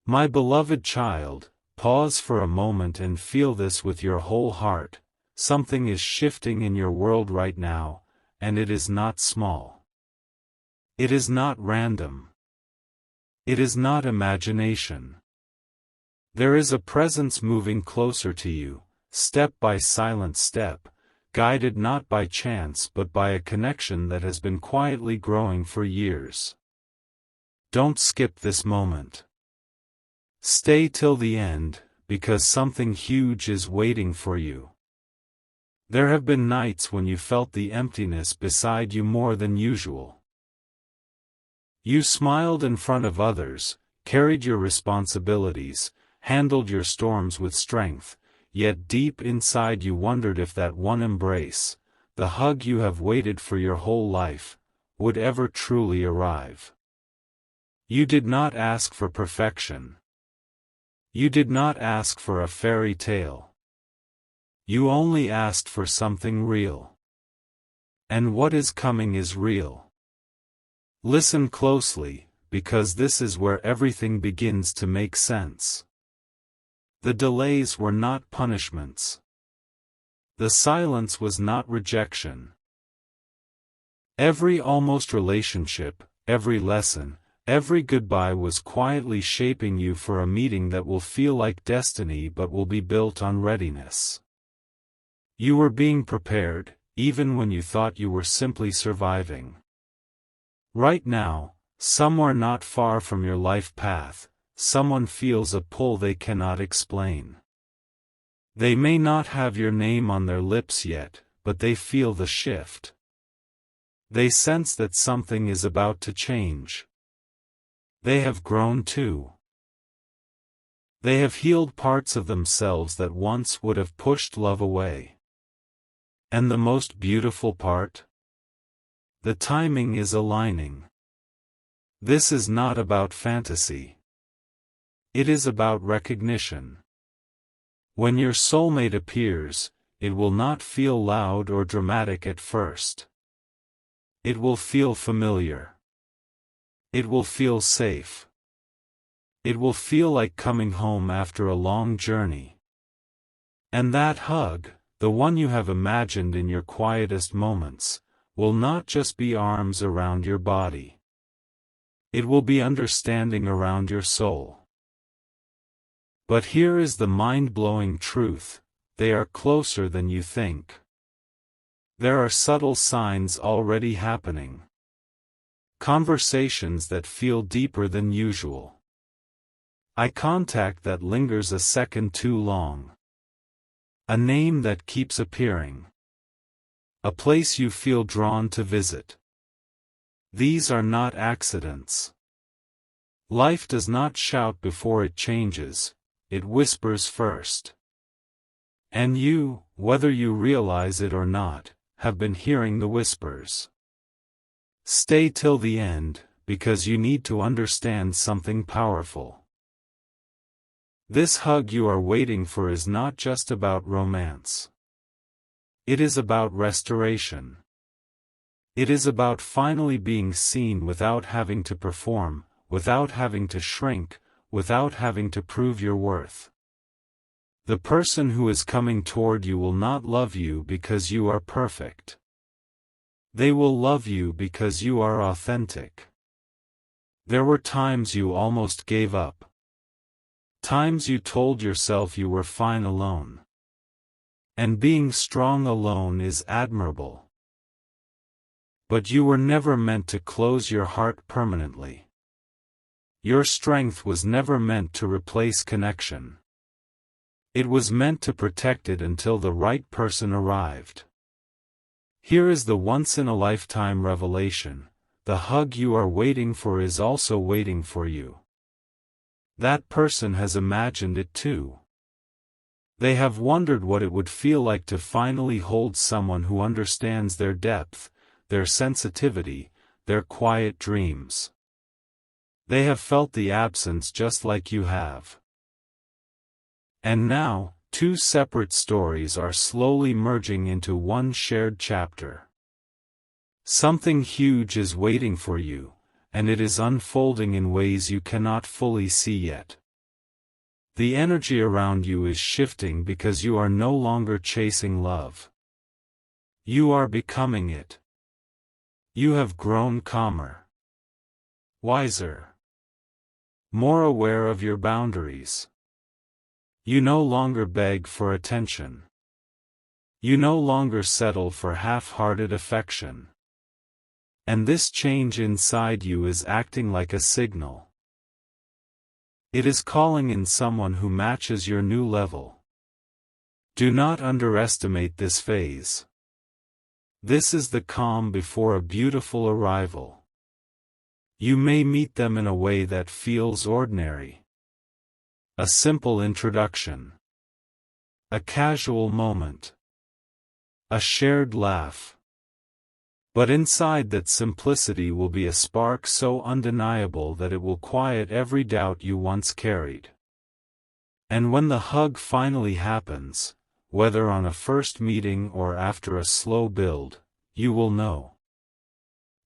My beloved child, pause for a moment and feel this with your whole heart. Something is shifting in your world right now, and it is not small. It is not random. It is not imagination. There is a presence moving closer to you, step by silent step, guided not by chance but by a connection that has been quietly growing for years. Don't skip this moment. Stay till the end, because something huge is waiting for you. There have been nights when you felt the emptiness beside you more than usual. You smiled in front of others, carried your responsibilities, handled your storms with strength, yet deep inside you wondered if that one embrace, the hug you have waited for your whole life, would ever truly arrive. You did not ask for perfection. You did not ask for a fairy tale. You only asked for something real. And what is coming is real. Listen closely, because this is where everything begins to make sense. The delays were not punishments. The silence was not rejection. Every almost relationship, every lesson, every goodbye was quietly shaping you for a meeting that will feel like destiny but will be built on readiness. You were being prepared, even when you thought you were simply surviving. Right now, somewhere not far from your life path, someone feels a pull they cannot explain. They may not have your name on their lips yet, but they feel the shift. They sense that something is about to change. They have grown too. They have healed parts of themselves that once would have pushed love away. And the most beautiful part? The timing is aligning. This is not about fantasy. It is about recognition. When your soulmate appears, it will not feel loud or dramatic at first. It will feel familiar. It will feel safe. It will feel like coming home after a long journey. And that hug, the one you have imagined in your quietest moments, will not just be arms around your body. It will be understanding around your soul. But here is the mind-blowing truth: they are closer than you think. There are subtle signs already happening. Conversations that feel deeper than usual. Eye contact that lingers a second too long. A name that keeps appearing. A place you feel drawn to visit. These are not accidents. Life does not shout before it changes, it whispers first. And you, whether you realize it or not, have been hearing the whispers. Stay till the end, because you need to understand something powerful. This hug you are waiting for is not just about romance. It is about restoration. It is about finally being seen without having to perform, without having to shrink, without having to prove your worth. The person who is coming toward you will not love you because you are perfect. They will love you because you are authentic. There were times you almost gave up. Times you told yourself you were fine alone. And being strong alone is admirable. But you were never meant to close your heart permanently. Your strength was never meant to replace connection. It was meant to protect it until the right person arrived. Here is the once-in-a-lifetime revelation: the hug you are waiting for is also waiting for you. That person has imagined it too. They have wondered what it would feel like to finally hold someone who understands their depth, their sensitivity, their quiet dreams. They have felt the absence just like you have. And now, two separate stories are slowly merging into one shared chapter. Something huge is waiting for you, and it is unfolding in ways you cannot fully see yet. The energy around you is shifting because you are no longer chasing love. You are becoming it. You have grown calmer, wiser, more aware of your boundaries. You no longer beg for attention. You no longer settle for half-hearted affection. And this change inside you is acting like a signal. It is calling in someone who matches your new level. Do not underestimate this phase. This is the calm before a beautiful arrival. You may meet them in a way that feels ordinary. A simple introduction. A casual moment. A shared laugh. But inside that simplicity will be a spark so undeniable that it will quiet every doubt you once carried. And when the hug finally happens, whether on a first meeting or after a slow build, you will know.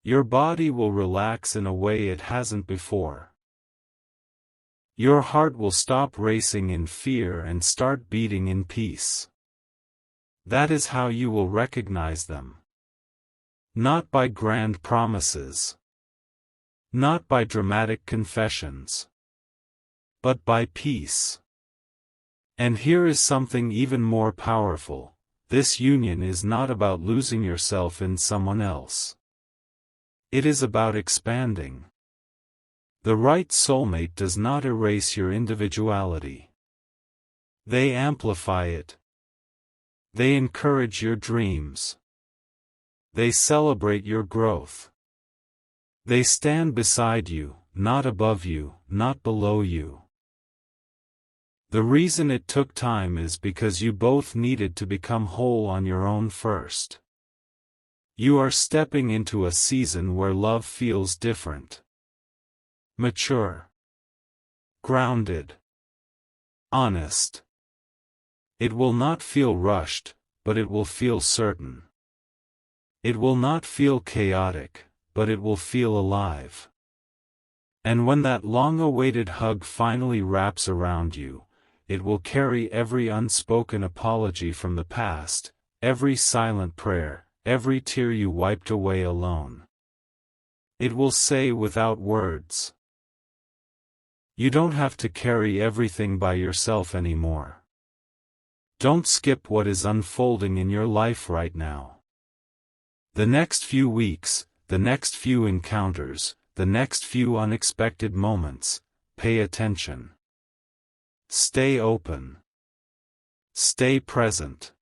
Your body will relax in a way it hasn't before. Your heart will stop racing in fear and start beating in peace. That is how you will recognize them. Not by grand promises. Not by dramatic confessions. But by peace. And here is something even more powerful. This union is not about losing yourself in someone else. It is about expanding. The right soulmate does not erase your individuality. They amplify it. They encourage your dreams. They celebrate your growth. They stand beside you, not above you, not below you. The reason it took time is because you both needed to become whole on your own first. You are stepping into a season where love feels different. Mature. Grounded. Honest. It will not feel rushed, but it will feel certain. It will not feel chaotic, but it will feel alive. And when that long-awaited hug finally wraps around you, it will carry every unspoken apology from the past, every silent prayer, every tear you wiped away alone. It will say without words, you don't have to carry everything by yourself anymore. Don't skip what is unfolding in your life right now. The next few weeks, the next few encounters, the next few unexpected moments, pay attention. Stay open. Stay present.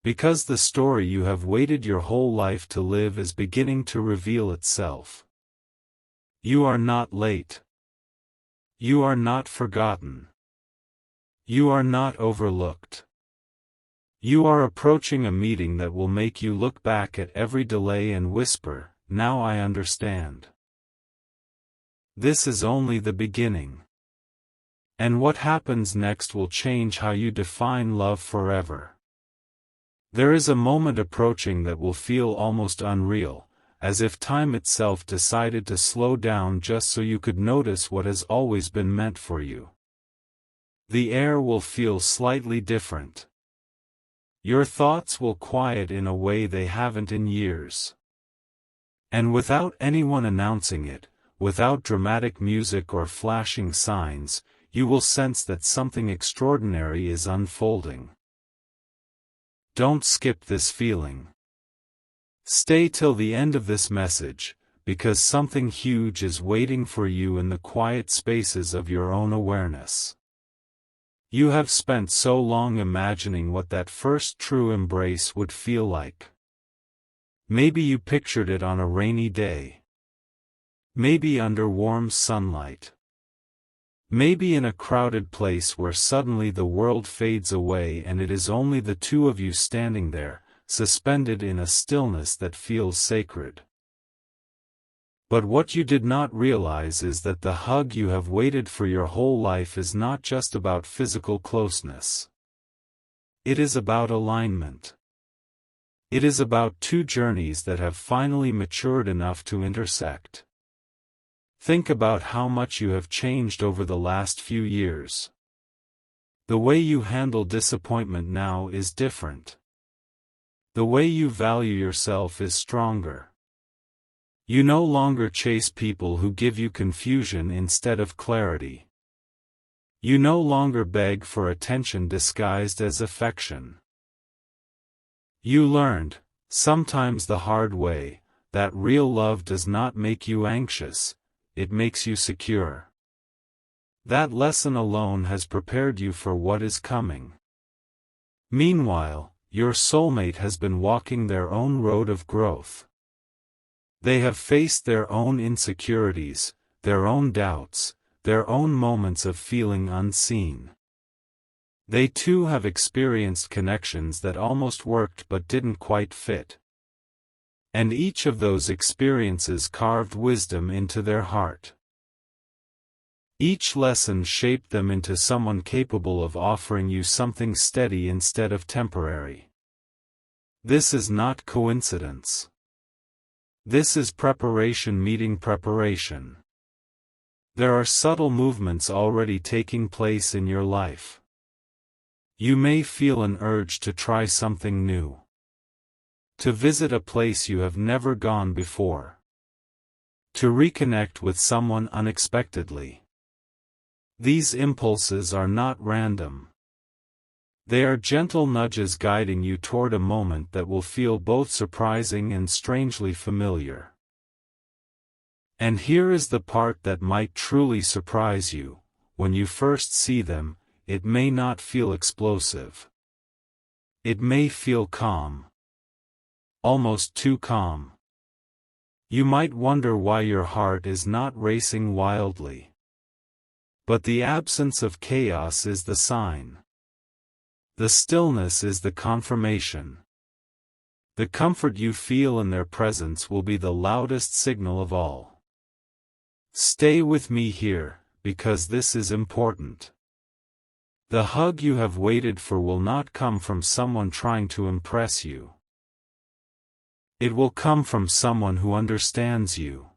Because the story you have waited your whole life to live is beginning to reveal itself. You are not late. You are not forgotten. You are not overlooked. You are approaching a meeting that will make you look back at every delay and whisper, "Now I understand." This is only the beginning. And what happens next will change how you define love forever. There is a moment approaching that will feel almost unreal, as if time itself decided to slow down just so you could notice what has always been meant for you. The air will feel slightly different. Your thoughts will quiet in a way they haven't in years. And without anyone announcing it, without dramatic music or flashing signs, you will sense that something extraordinary is unfolding. Don't skip this feeling. Stay till the end of this message, because something huge is waiting for you in the quiet spaces of your own awareness. You have spent so long imagining what that first true embrace would feel like. Maybe you pictured it on a rainy day. Maybe under warm sunlight. Maybe in a crowded place where suddenly the world fades away and it is only the two of you standing there, suspended in a stillness that feels sacred. But what you did not realize is that the hug you have waited for your whole life is not just about physical closeness. It is about alignment. It is about two journeys that have finally matured enough to intersect. Think about how much you have changed over the last few years. The way you handle disappointment now is different. The way you value yourself is stronger. You no longer chase people who give you confusion instead of clarity. You no longer beg for attention disguised as affection. You learned, sometimes the hard way, that real love does not make you anxious, it makes you secure. That lesson alone has prepared you for what is coming. Meanwhile, your soulmate has been walking their own road of growth. They have faced their own insecurities, their own doubts, their own moments of feeling unseen. They too have experienced connections that almost worked but didn't quite fit. And each of those experiences carved wisdom into their heart. Each lesson shaped them into someone capable of offering you something steady instead of temporary. This is not coincidence. This is preparation meeting preparation. There are subtle movements already taking place in your life. You may feel an urge to try something new. To visit a place you have never gone before. To reconnect with someone unexpectedly. These impulses are not random. They are gentle nudges guiding you toward a moment that will feel both surprising and strangely familiar. And here is the part that might truly surprise you: when you first see them, it may not feel explosive. It may feel calm. Almost too calm. You might wonder why your heart is not racing wildly. But the absence of chaos is the sign. The stillness is the confirmation. The comfort you feel in their presence will be the loudest signal of all. Stay with me here, because this is important. The hug you have waited for will not come from someone trying to impress you. It will come from someone who understands you.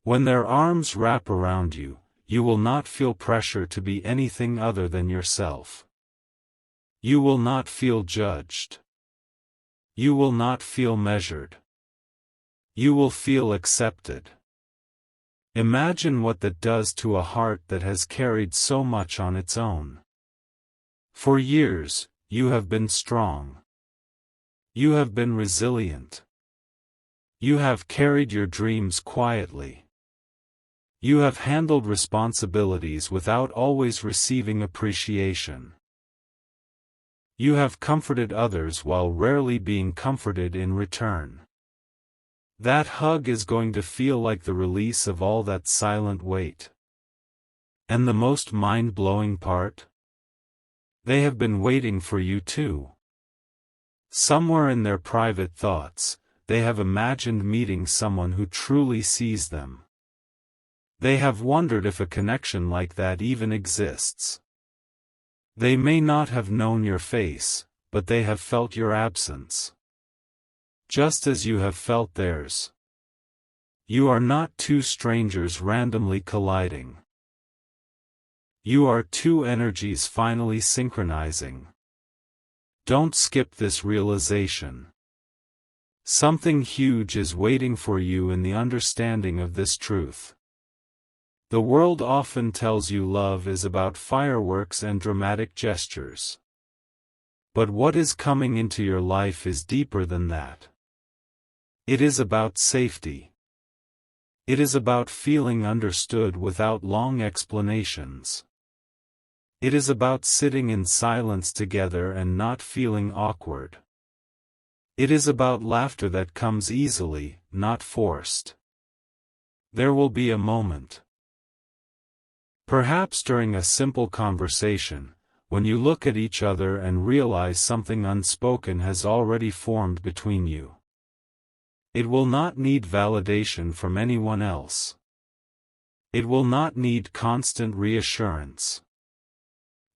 When their arms wrap around you, you will not feel pressure to be anything other than yourself. You will not feel judged. You will not feel measured. You will feel accepted. Imagine what that does to a heart that has carried so much on its own. For years, you have been strong. You have been resilient. You have carried your dreams quietly. You have handled responsibilities without always receiving appreciation. You have comforted others while rarely being comforted in return. That hug is going to feel like the release of all that silent weight. And the most mind-blowing part? They have been waiting for you too. Somewhere in their private thoughts, they have imagined meeting someone who truly sees them. They have wondered if a connection like that even exists. They may not have known your face, but they have felt your absence. Just as you have felt theirs. You are not two strangers randomly colliding. You are two energies finally synchronizing. Don't skip this realization. Something huge is waiting for you in the understanding of this truth. The world often tells you love is about fireworks and dramatic gestures. But what is coming into your life is deeper than that. It is about safety. It is about feeling understood without long explanations. It is about sitting in silence together and not feeling awkward. It is about laughter that comes easily, not forced. There will be a moment. Perhaps during a simple conversation, when you look at each other and realize something unspoken has already formed between you. It will not need validation from anyone else. It will not need constant reassurance.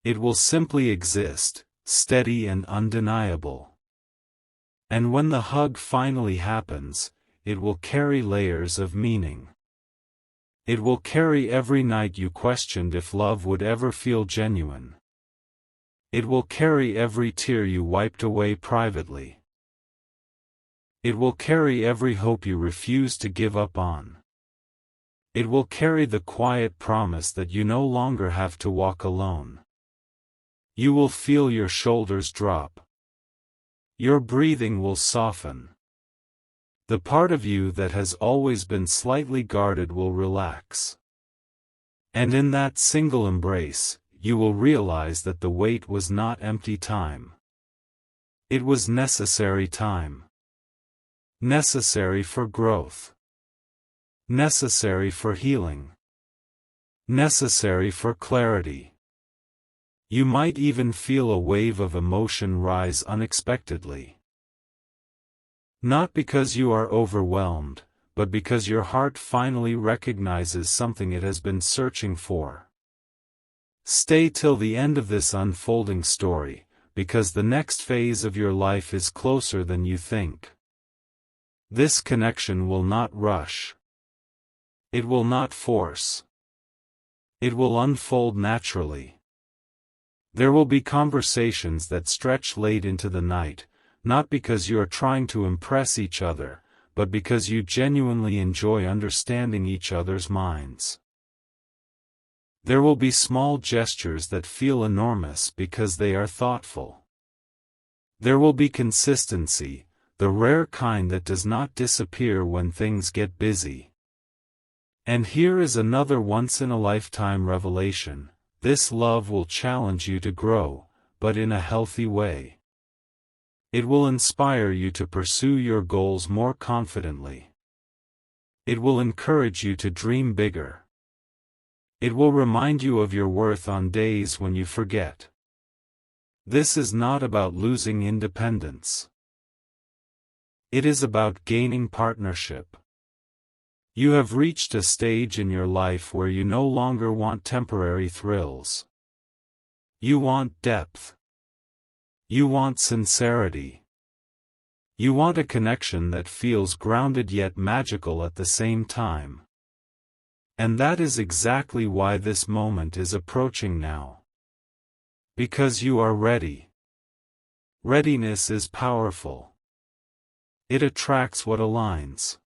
It will simply exist, steady and undeniable. And when the hug finally happens, it will carry layers of meaning. It will carry every night you questioned if love would ever feel genuine. It will carry every tear you wiped away privately. It will carry every hope you refuse to give up on. It will carry the quiet promise that you no longer have to walk alone. You will feel your shoulders drop. Your breathing will soften. The part of you that has always been slightly guarded will relax. And in that single embrace, you will realize that the wait was not empty time. It was necessary time. Necessary for growth. Necessary for healing. Necessary for clarity. You might even feel a wave of emotion rise unexpectedly. Not because you are overwhelmed, but because your heart finally recognizes something it has been searching for. Stay till the end of this unfolding story, because the next phase of your life is closer than you think. This connection will not rush. It will not force. It will unfold naturally. There will be conversations that stretch late into the night, not because you are trying to impress each other, but because you genuinely enjoy understanding each other's minds. There will be small gestures that feel enormous because they are thoughtful. There will be consistency, the rare kind that does not disappear when things get busy. And here is another once-in-a-lifetime revelation: this love will challenge you to grow, but in a healthy way. It will inspire you to pursue your goals more confidently. It will encourage you to dream bigger. It will remind you of your worth on days when you forget. This is not about losing independence. It is about gaining partnership. You have reached a stage in your life where you no longer want temporary thrills. You want depth. You want sincerity. You want a connection that feels grounded yet magical at the same time. And that is exactly why this moment is approaching now. Because you are ready. Readiness is powerful. It attracts what aligns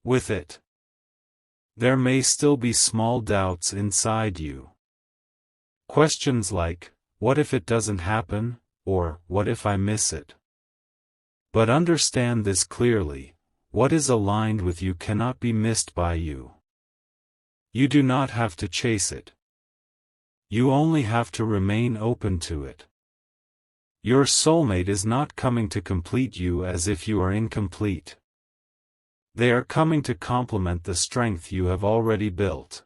with it. There may still be small doubts inside you. Questions like, what if it doesn't happen, or what if I miss it? But understand this clearly: what is aligned with you cannot be missed by you. You do not have to chase it. You only have to remain open to it. Your soulmate is not coming to complete you as if you are incomplete. They are coming to complement the strength you have already built.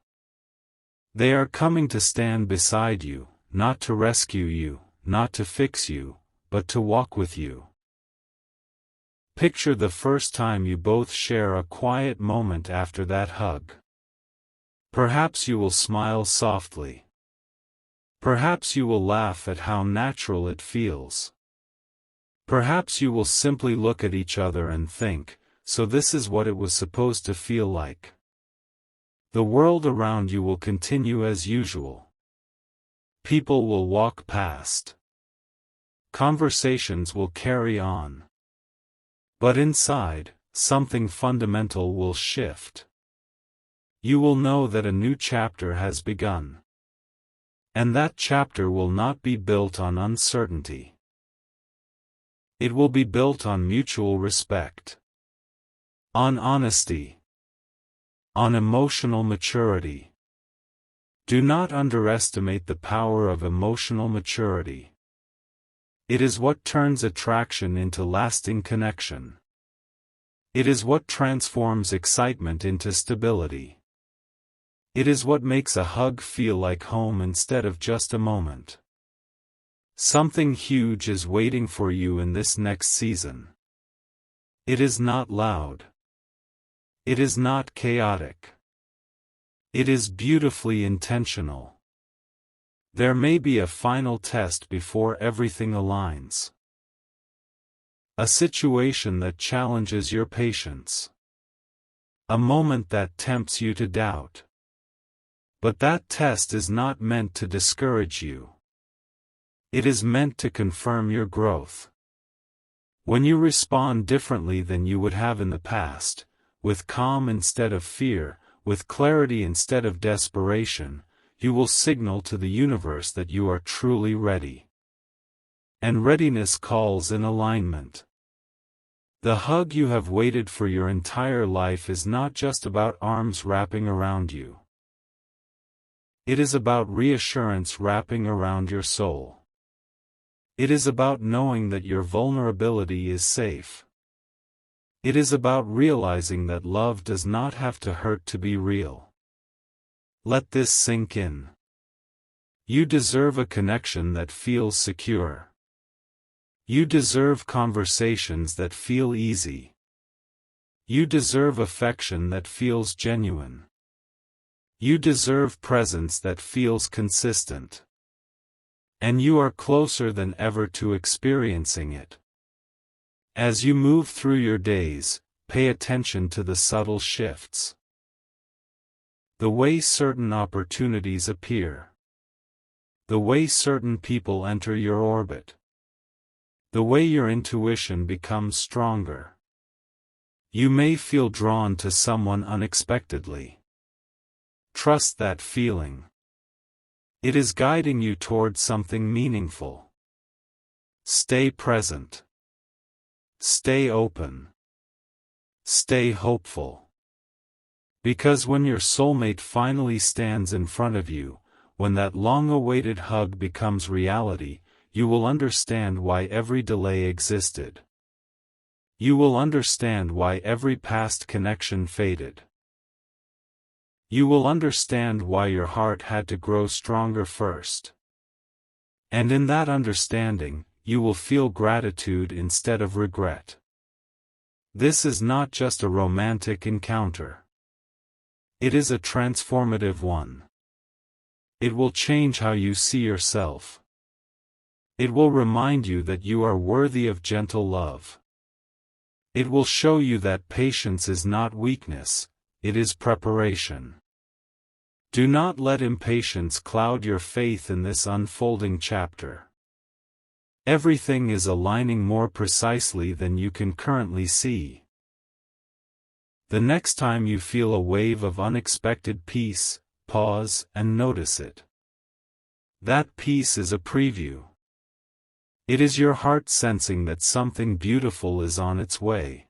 They are coming to stand beside you, not to rescue you, not to fix you, but to walk with you. Picture the first time you both share a quiet moment after that hug. Perhaps you will smile softly. Perhaps you will laugh at how natural it feels. Perhaps you will simply look at each other and think, so this is what it was supposed to feel like. The world around you will continue as usual. People will walk past. Conversations will carry on. But inside, something fundamental will shift. You will know that a new chapter has begun. And that chapter will not be built on uncertainty. It will be built on mutual respect. On honesty. On emotional maturity. Do not underestimate the power of emotional maturity. It is what turns attraction into lasting connection. It is what transforms excitement into stability. It is what makes a hug feel like home instead of just a moment. Something huge is waiting for you in this next season. It is not loud. It is not chaotic. It is beautifully intentional. There may be a final test before everything aligns. A situation that challenges your patience. A moment that tempts you to doubt. But that test is not meant to discourage you. It is meant to confirm your growth. When you respond differently than you would have in the past, with calm instead of fear, with clarity instead of desperation, you will signal to the universe that you are truly ready. And readiness calls in alignment. The hug you have waited for your entire life is not just about arms wrapping around you. It is about reassurance wrapping around your soul. It is about knowing that your vulnerability is safe. It is about realizing that love does not have to hurt to be real. Let this sink in. You deserve a connection that feels secure. You deserve conversations that feel easy. You deserve affection that feels genuine. You deserve presence that feels consistent. And you are closer than ever to experiencing it. As you move through your days, pay attention to the subtle shifts. The way certain opportunities appear. The way certain people enter your orbit. The way your intuition becomes stronger. You may feel drawn to someone unexpectedly. Trust that feeling. It is guiding you towards something meaningful. Stay present. Stay open. Stay hopeful. Because when your soulmate finally stands in front of you, when that long-awaited hug becomes reality, you will understand why every delay existed. You will understand why every past connection faded. You will understand why your heart had to grow stronger first. And in that understanding, you will feel gratitude instead of regret. This is not just a romantic encounter. It is a transformative one. It will change how you see yourself. It will remind you that you are worthy of gentle love. It will show you that patience is not weakness, it is preparation. Do not let impatience cloud your faith in this unfolding chapter. Everything is aligning more precisely than you can currently see. The next time you feel a wave of unexpected peace, pause and notice it. That peace is a preview. It is your heart sensing that something beautiful is on its way.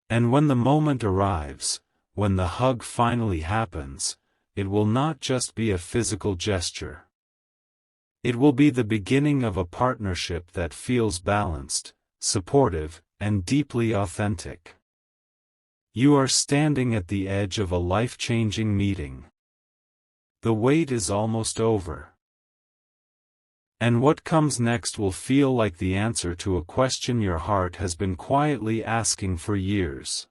And when the moment arrives, when the hug finally happens, it will not just be a physical gesture. It will be the beginning of a partnership that feels balanced, supportive, and deeply authentic. You are standing at the edge of a life-changing meeting. The wait is almost over. And what comes next will feel like the answer to a question your heart has been quietly asking for years.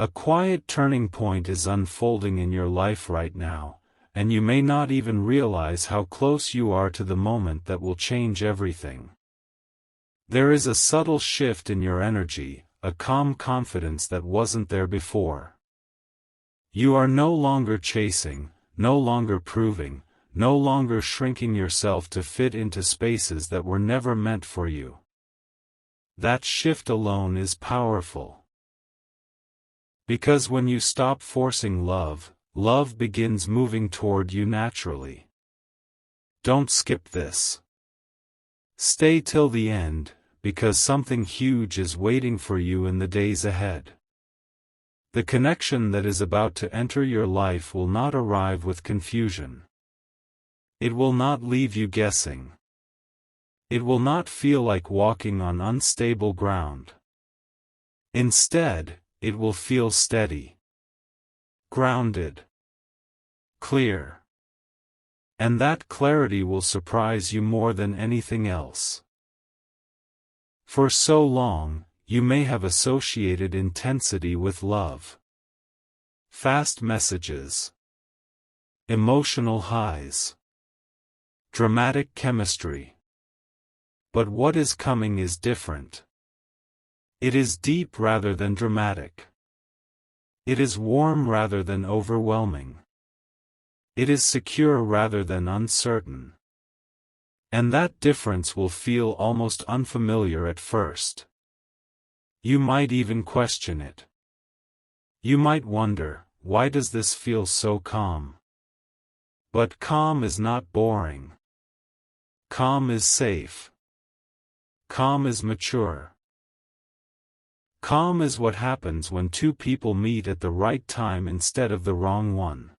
A quiet turning point is unfolding in your life right now, and you may not even realize how close you are to the moment that will change everything. There is a subtle shift in your energy, a calm confidence that wasn't there before. You are no longer chasing, no longer proving, no longer shrinking yourself to fit into spaces that were never meant for you. That shift alone is powerful. Because when you stop forcing love, love begins moving toward you naturally. Don't skip this. Stay till the end, because something huge is waiting for you in the days ahead. The connection that is about to enter your life will not arrive with confusion. It will not leave you guessing. It will not feel like walking on unstable ground. Instead, it will feel steady, grounded, clear. And that clarity will surprise you more than anything else. For so long, you may have associated intensity with love. Fast messages, emotional highs, dramatic chemistry. But what is coming is different. It is deep rather than dramatic. It is warm rather than overwhelming. It is secure rather than uncertain. And that difference will feel almost unfamiliar at first. You might even question it. You might wonder, why does this feel so calm? But calm is not boring. Calm is safe. Calm is mature. Calm is what happens when two people meet at the right time instead of the wrong one.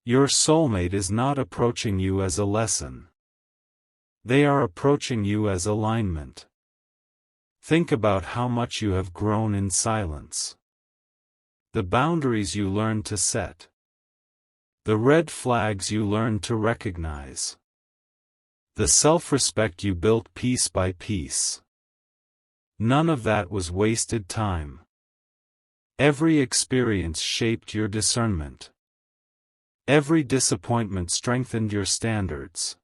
Your soulmate is not approaching you as a lesson. They are approaching you as alignment. Think about how much you have grown in silence. The boundaries you learned to set. The red flags you learned to recognize. The self-respect you built piece by piece. None of that was wasted time. Every experience shaped your discernment. Every disappointment strengthened your standards.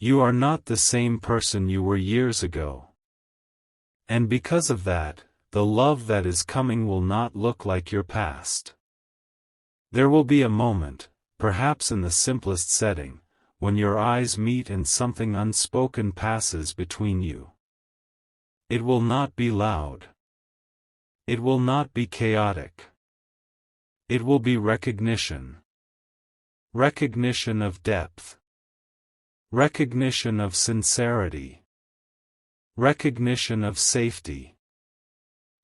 You are not the same person you were years ago. And because of that, the love that is coming will not look like your past. There will be a moment, perhaps in the simplest setting, when your eyes meet and something unspoken passes between you. It will not be loud. It will not be chaotic. It will be recognition. Recognition of depth. Recognition of sincerity. Recognition of safety.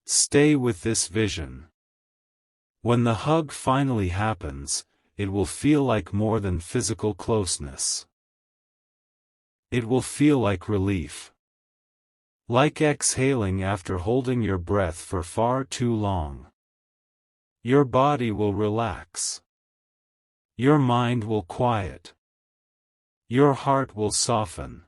Stay with this vision. When the hug finally happens, it will feel like more than physical closeness. It will feel like relief. Like exhaling after holding your breath for far too long. Your body will relax. Your mind will quiet. Your heart will soften.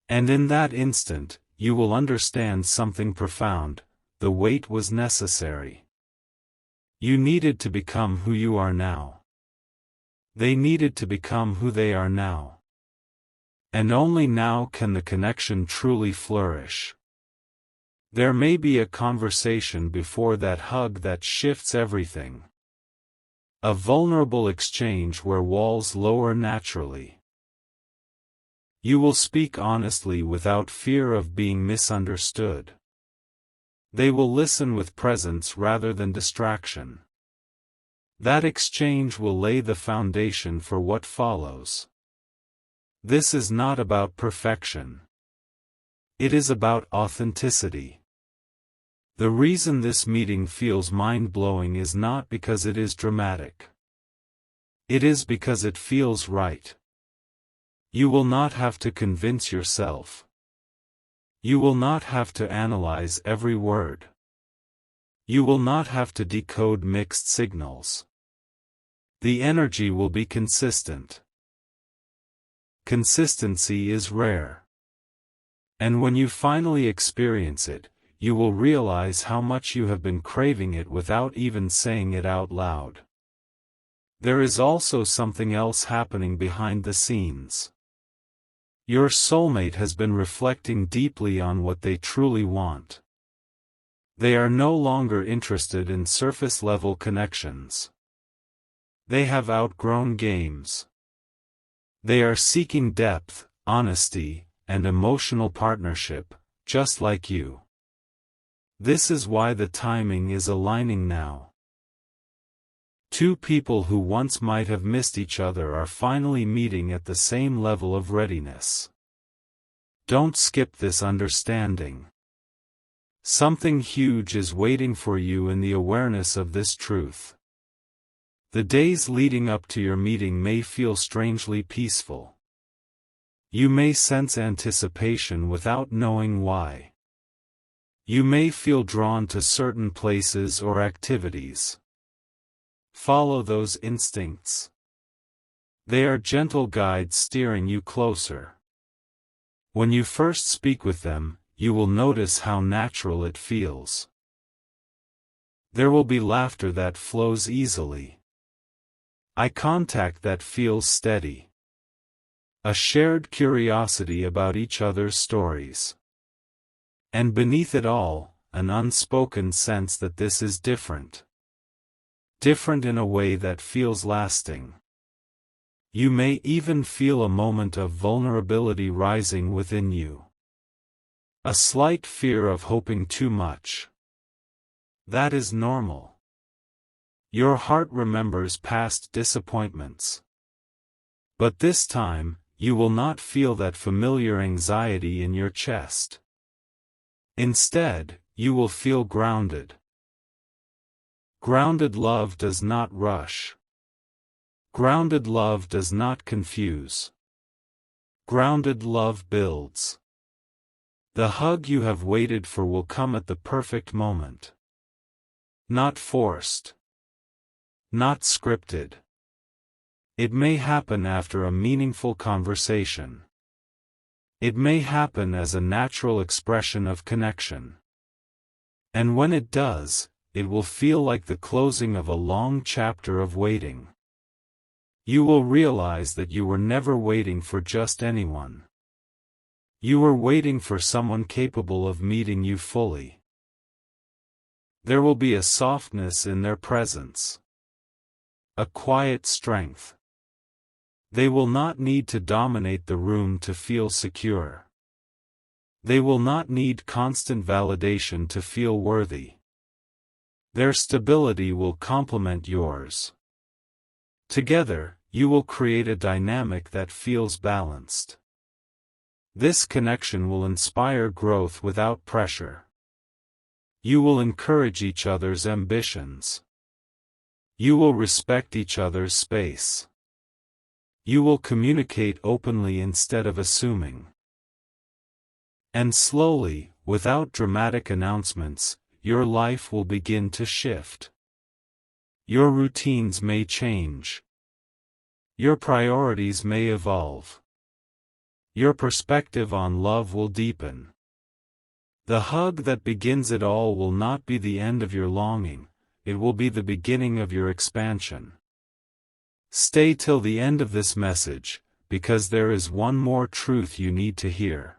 And in that instant, you will understand something profound: the wait was necessary. You needed to become who you are now. They needed to become who they are now. And only now can the connection truly flourish. There may be a conversation before that hug that shifts everything. A vulnerable exchange where walls lower naturally. You will speak honestly without fear of being misunderstood. They will listen with presence rather than distraction. That exchange will lay the foundation for what follows. This is not about perfection. It is about authenticity. The reason this meeting feels mind-blowing is not because it is dramatic. It is because it feels right. You will not have to convince yourself. You will not have to analyze every word. You will not have to decode mixed signals. The energy will be consistent. Consistency is rare. And when you finally experience it, you will realize how much you have been craving it without even saying it out loud. There is also something else happening behind the scenes. Your soulmate has been reflecting deeply on what they truly want. They are no longer interested in surface-level connections. They have outgrown games. They are seeking depth, honesty, and emotional partnership, just like you. This is why the timing is aligning now. Two people who once might have missed each other are finally meeting at the same level of readiness. Don't skip this understanding. Something huge is waiting for you in the awareness of this truth. The days leading up to your meeting may feel strangely peaceful. You may sense anticipation without knowing why. You may feel drawn to certain places or activities. Follow those instincts. They are gentle guides steering you closer. When you first speak with them, you will notice how natural it feels. There will be laughter that flows easily. Eye contact that feels steady. A shared curiosity about each other's stories. And beneath it all, an unspoken sense that this is different. Different in a way that feels lasting. You may even feel a moment of vulnerability rising within you. A slight fear of hoping too much. That is normal. Your heart remembers past disappointments. But this time, you will not feel that familiar anxiety in your chest. Instead, you will feel grounded. Grounded love does not rush. Grounded love does not confuse. Grounded love builds. The hug you have waited for will come at the perfect moment. Not forced. Not scripted. It may happen after a meaningful conversation. It may happen as a natural expression of connection. And when it does, it will feel like the closing of a long chapter of waiting. You will realize that you were never waiting for just anyone. You were waiting for someone capable of meeting you fully. There will be a softness in their presence. A quiet strength. They will not need to dominate the room to feel secure. They will not need constant validation to feel worthy. Their stability will complement yours. Together, you will create a dynamic that feels balanced. This connection will inspire growth without pressure. You will encourage each other's ambitions. You will respect each other's space. You will communicate openly instead of assuming. And slowly, without dramatic announcements, your life will begin to shift. Your routines may change. Your priorities may evolve. Your perspective on love will deepen. The hug that begins it all will not be the end of your longing, it will be the beginning of your expansion. Stay till the end of this message, because there is one more truth you need to hear.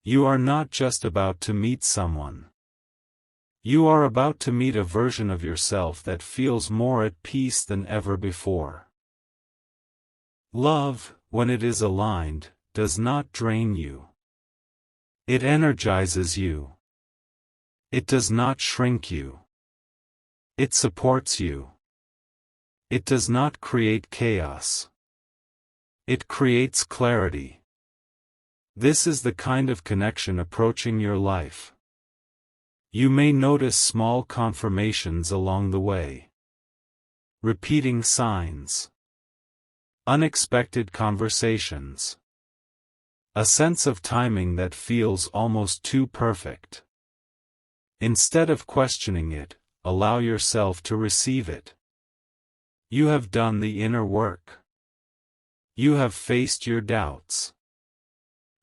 You are not just about to meet someone. You are about to meet a version of yourself that feels more at peace than ever before. Love, when it is aligned, does not drain you. It energizes you. It does not shrink you. It supports you. It does not create chaos. It creates clarity. This is the kind of connection approaching your life. You may notice small confirmations along the way. Repeating signs. Unexpected conversations. A sense of timing that feels almost too perfect. Instead of questioning it, allow yourself to receive it. You have done the inner work. You have faced your doubts.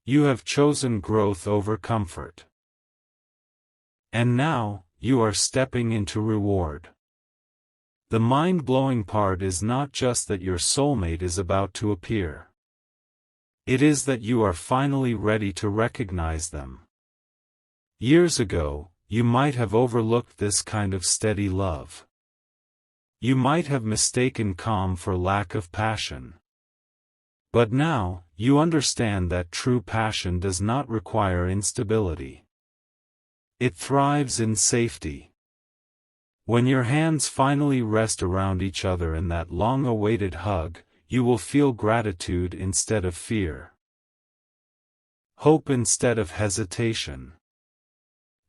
You have chosen growth over comfort. And now, you are stepping into reward. The mind-blowing part is not just that your soulmate is about to appear. It is that you are finally ready to recognize them. Years ago, you might have overlooked this kind of steady love. You might have mistaken calm for lack of passion. But now, you understand that true passion does not require instability. It thrives in safety. When your hands finally rest around each other in that long-awaited hug, you will feel gratitude instead of fear. Hope instead of hesitation.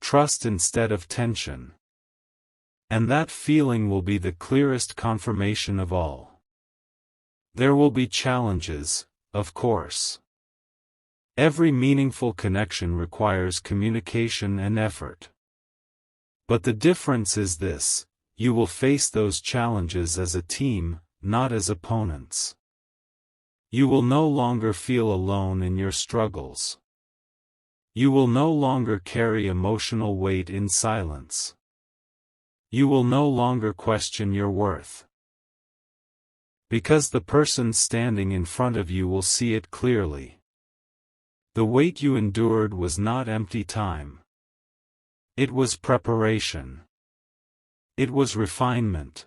Trust instead of tension. And that feeling will be the clearest confirmation of all. There will be challenges, of course. Every meaningful connection requires communication and effort. But the difference is this: you will face those challenges as a team, not as opponents. You will no longer feel alone in your struggles. You will no longer carry emotional weight in silence. You will no longer question your worth. Because the person standing in front of you will see it clearly. The wait you endured was not empty time. It was preparation. It was refinement.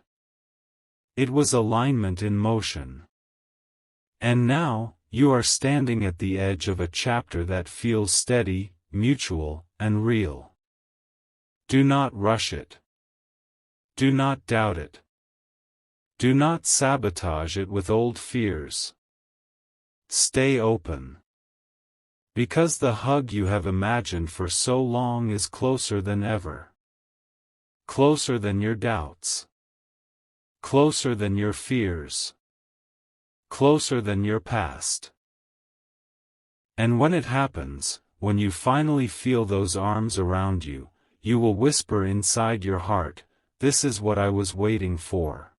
It was alignment in motion. And now, you are standing at the edge of a chapter that feels steady, mutual, and real. Do not rush it. Do not doubt it. Do not sabotage it with old fears. Stay open. Because the hug you have imagined for so long is closer than ever. Closer than your doubts. Closer than your fears. Closer than your past. And when it happens, when you finally feel those arms around you, you will whisper inside your heart, "This is what I was waiting for."